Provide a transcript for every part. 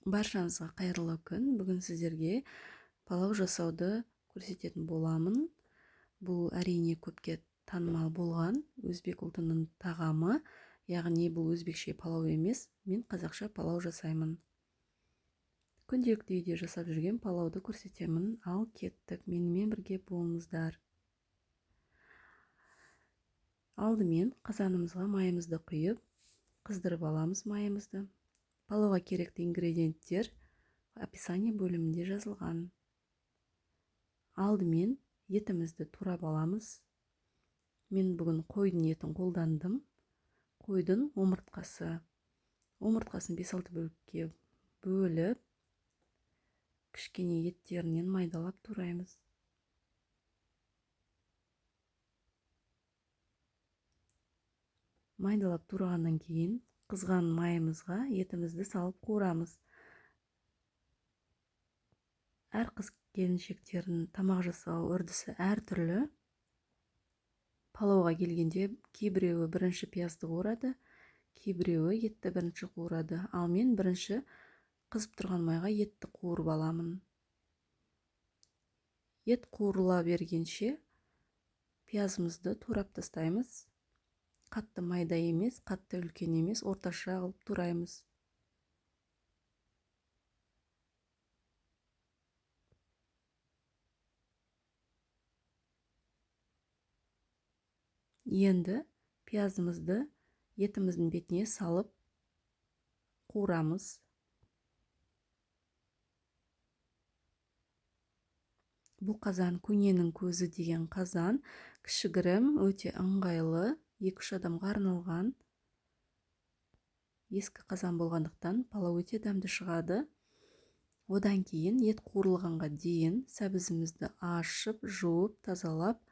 Баршаңызға қайырлы күн. Бүгін сіздерге палау жасауды көрсететін боламын. Бұл әрине көпке танымал болған өзбек ұлтының тағамы, яғни бұл өзбекше палау емес, мен қазақша палау жасаймын. Күнделікті үйде жасап жүрген палауды көрсетемін. Ал кеттік, менімен бірге болыңыздар. Алдымен қазанымызға майымызды құйып, қыздырып аламыз майымызды. Палауға керекті ингредиенттер описание бөлімінде жазылған. Алдымен етімізді турап аламыз. Мен бүгін қойдың етін қолдандым. Қойдың омыртқасын 5-6 бөлікке бөліп, кішкене еттерінен майдалап тураймыз. Майдалап турғаннан кейін қызған майымызға етімізді салып қуырамыз. Әр қыз келіншектердің тамақ жасау үрдісі әртүрлі. Палауға келгенде кейбіреуі бірінші пиязды қуырады, кейбіреуі етті бірінші қуырады. Ал мен бірінші қызып тұрған майға етті қуырып аламын. Ет қуырыла бергенше пиязымызды турап тастаймыз. Қатты майда емес, қатты үлкен емес, орташа қылып тураймыз. Енді пиязымызды етіміздің бетіне салып қуырамыз. Бұл қазан көненің көзі деген қазан, кішігірім, өте ыңғайлы, 2-3 адамға арналған. Ескі қазан болғандықтан палау өте дәмді шығады. Одан кейін ет қуырылғанға дейін сәбізімізді ашып, жуып, тазалап,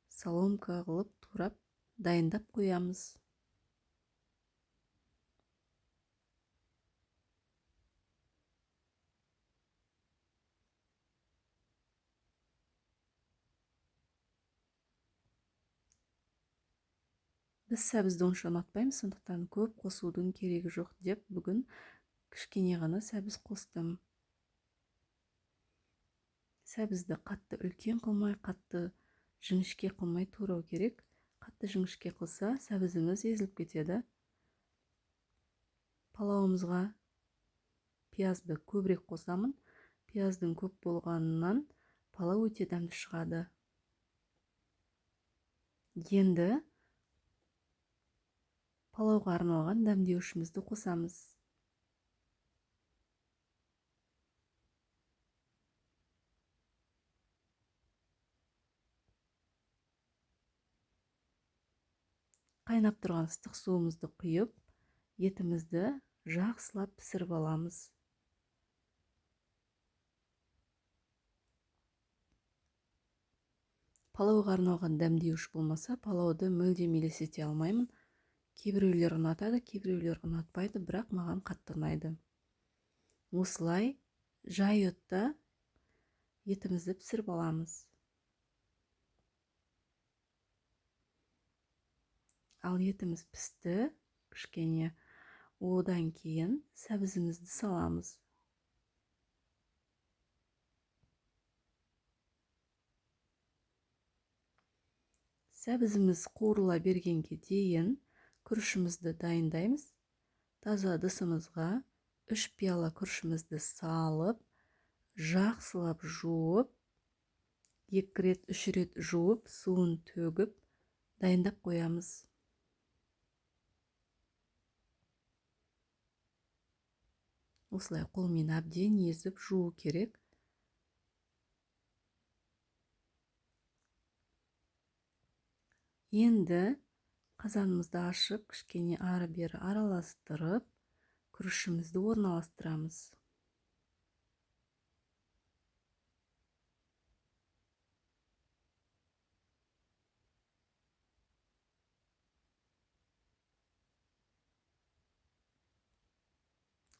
соломка қылып турап дайындап қоямыз. Біз сәбізді онша ұнатпаймыз, сондықтан көп қосудың керегі жоқ деп бүгін кішкене ғана сәбіз қостым. Сәбізді қатты үлкен қылмай, қатты жіңішке қылмай турау керек. Қатты жіңішке қылса, сәбізіміз езіліп кетеді. Палауымызға пиязды көбірек қосамын. Пияздың көп болғанынан палау өте дәмді шығады. Енді палауға арналған дәмдеуішімізді қосамыз. Қайнап тұрған ыстық суымызды құйып, етімізді жақсылап пісіріп аламыз. Палауға арналған дәмдеуіш болмаса, палауды мүлдем елестете алмаймын. Кейбіреулер ұнатады, кейбіреулер ұнатпайды, бірақ маған қатты ұнайды. Осылай жай отта етімізді пісіріп аламыз. Ал етіміз пісті, кішкене. Одан кейін сәбізімізді саламыз. Сәбізіміз қуырыла бергенге дейін күрішімізді дайындаймыз. Таза ыдысымызға 3 пиала күрішімізді салып, жақсылап жуып, 2 рет, 3 рет жуып, суын төгіп, дайындап қоямыз. Осылай қолмен әбден езіп жуу керек. Енді қазанымызды ашып, кішкене ары-бері араластырып, күрішімізді орналастырамыз.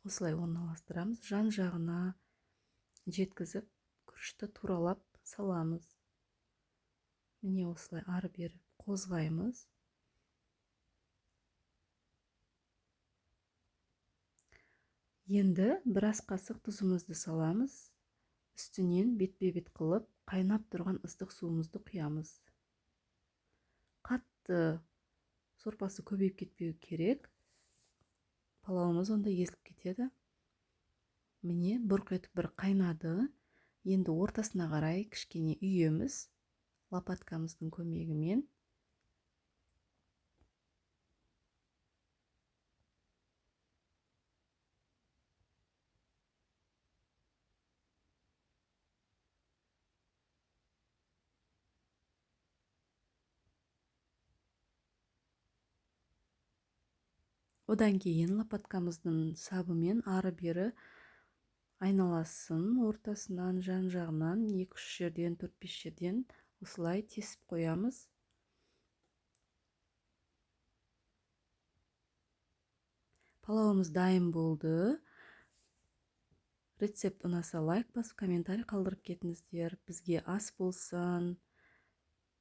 Осылай орналастырамыз. Жан жағына жеткізіп, күрішті туралап саламыз. Міне осылай ары-бері қозғаймыз. Енді бір ас қасық тұзымызды саламыз. Үстінен бетпе-бет қылып қайнап тұрған ыстық суымызды құямыз. Қатты сорпасы көбейіп кетпеу керек. Палауымыз онда езіліп кетеді. Міне бұрқ етіп бір қайнады. Енді ортасына қарай кішкене үйеміз лопаткамыздың көмегімен. Одан кейін лопаткамыздың сабымен ары-бері айналасын ортасынан, жан-жағынан 2-3 жерден, 4-5 жерден осылай тесіп қоямыз. Палауымыз дайын болды. Рецепт ұнаса лайк басып, комментарий қалдырып кетіңіздер. Бізге ас болсын.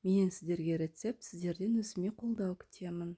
Менен сіздерге рецепт, сіздерден өзіме қолдау күтемін.